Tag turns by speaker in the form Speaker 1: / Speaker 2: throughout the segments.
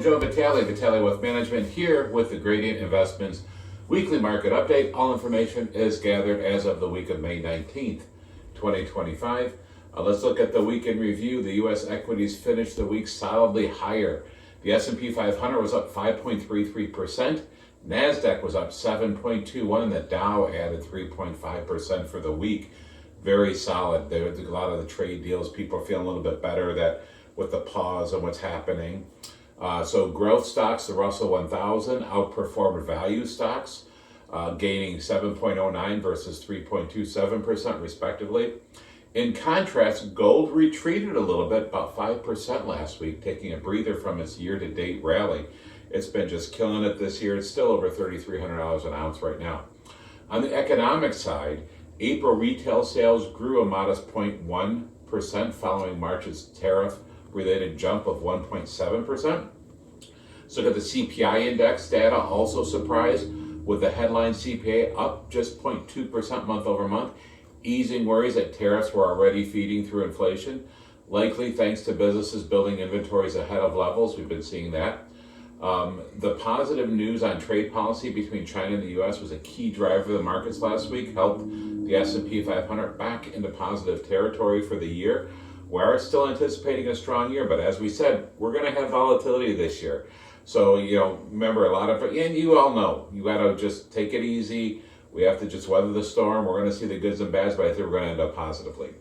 Speaker 1: I'm Joe Vitale, Vitale Wealth Management, here with the Gradient Investments Weekly Market Update. All information is gathered as of the week of May 19th, 2025. Let's look at the week in review. The U.S. equities finished the week solidly higher. The S&P 500 was up 5.33%. NASDAQ was up 7.21%, and the Dow added 3.5% for the week. Very solid. There was a lot of the trade deals. People are feeling a little bit better that with the pause and what's happening. So growth stocks, the Russell 1000, outperformed value stocks, gaining 7.09 versus 3.27% respectively. In contrast, gold retreated a little bit, about 5% last week, taking a breather from its year-to-date rally. It's been just killing it this year. It's still over $3,300 an ounce right now. On the economic side, April retail sales grew a modest 0.1% following March's tariff-related jump of 1.7%. So the CPI index data also surprised, with the headline CPI up just 0.2% month over month, easing worries that tariffs were already feeding through inflation, likely thanks to businesses building inventories ahead of levels. We've been seeing that. The positive news on trade policy between China and the U.S. was a key driver of the markets last week, helped the S&P 500 back into positive territory for the year. We are still anticipating a strong year, but as we said, we're going to have volatility this year. So, remember and you all know, you got to just take it easy. We have to just weather the storm. We're going to see the goods and bads, but I think we're going to end up positively.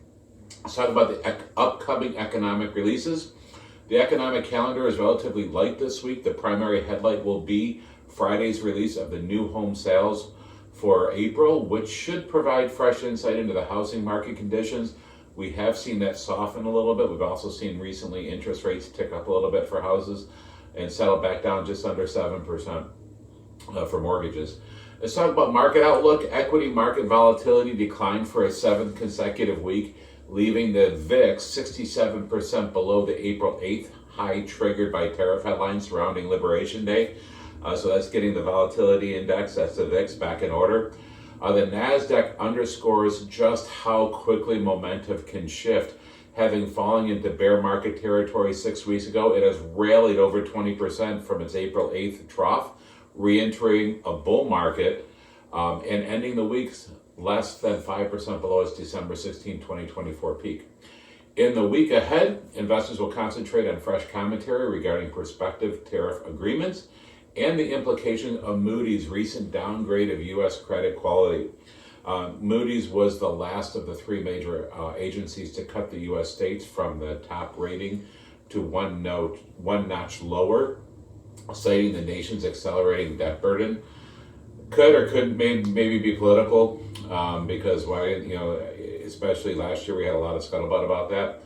Speaker 1: Let's talk about the upcoming economic releases. The economic calendar is relatively light this week. The primary headlight will be Friday's release of the new home sales for April, which should provide fresh insight into the housing market conditions. We have seen that soften a little bit. We've also seen recently interest rates tick up a little bit for houses and settle back down just under 7% for mortgages. Let's talk about market outlook. Equity market volatility declined for a seventh consecutive week, leaving the VIX 67% below the April 8th high triggered by tariff headlines surrounding Liberation Day. So that's getting the volatility index, that's the VIX, back in order. The NASDAQ underscores just how quickly momentum can shift. Having fallen into bear market territory 6 weeks ago, it has rallied over 20% from its April 8th trough, re-entering a bull market and ending the weeks less than 5% below its December 16, 2024 peak. In the week ahead, investors will concentrate on fresh commentary regarding prospective tariff agreements and the implication of Moody's recent downgrade of U.S. credit quality. Moody's was the last of the three major agencies to cut the U.S. states from the top rating to one notch lower, citing the nation's accelerating debt burden. Could or couldn't maybe be political, because especially last year we had a lot of scuttlebutt about that.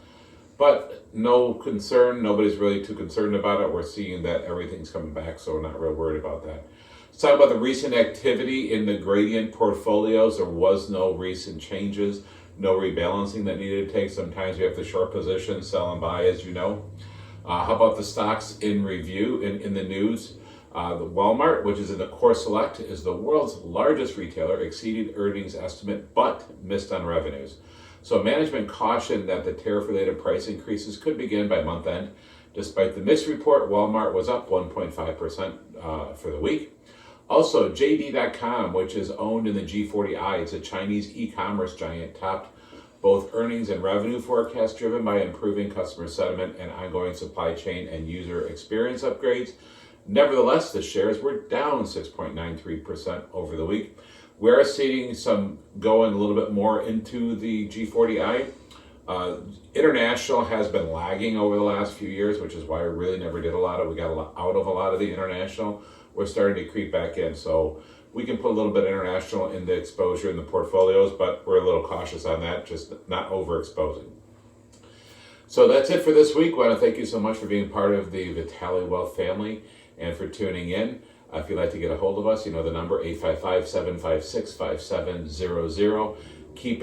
Speaker 1: But no concern, nobody's really too concerned about it. We're seeing that everything's coming back, so we're not real worried about that. Let's talk about the recent activity in the Gradient portfolios. There was no recent changes, no rebalancing that needed to take. Sometimes you have to short position, sell and buy, as you know. How about the stocks in review in the news? The Walmart, which is in the Core Select, is the world's largest retailer, exceeded earnings estimate but missed on revenues. So management cautioned that the tariff-related price increases could begin by month end. Despite the mixed report, Walmart was up 1.5% for the week. Also, JD.com, which is owned in the G40I, it's a Chinese e-commerce giant, topped both earnings and revenue forecasts driven by improving customer sentiment and ongoing supply chain and user experience upgrades. Nevertheless, the shares were down 6.93% over the week. We are seeing some going a little bit more into the G40I. International has been lagging over the last few years, which is why we really never did a lot of. We got out of a lot of the international. We're starting to creep back in, so we can put a little bit of international in the exposure in the portfolios, but we're a little cautious on that, just not overexposing. So that's it for this week. I want to thank you so much for being part of the Vitale Wealth family and for tuning in. If you'd like to get a hold of us, the number 855-756-5700. Keep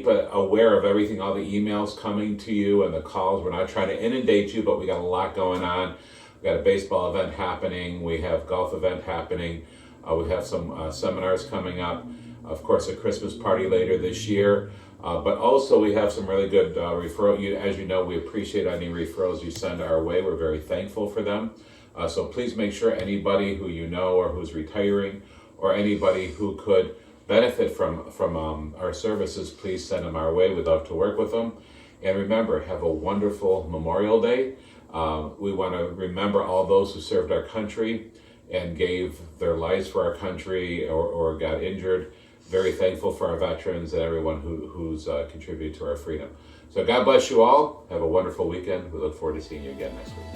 Speaker 1: aware of everything, all the emails coming to you and the calls. We're not trying to inundate you, but we got a lot going on. We got a baseball event happening. We have golf event happening. We have some seminars coming up. Of course, a Christmas party later this year. But also we have some really good referral. As you know, we appreciate any referrals you send our way. We're very thankful for them. So please make sure anybody who you know or who's retiring or anybody who could benefit from our services, please send them our way. We'd love to work with them. And remember, have a wonderful Memorial Day. We want to remember all those who served our country and gave their lives for our country or got injured. Very thankful for our veterans and everyone who's contributed to our freedom. So God bless you all. Have a wonderful weekend. We look forward to seeing you again next week.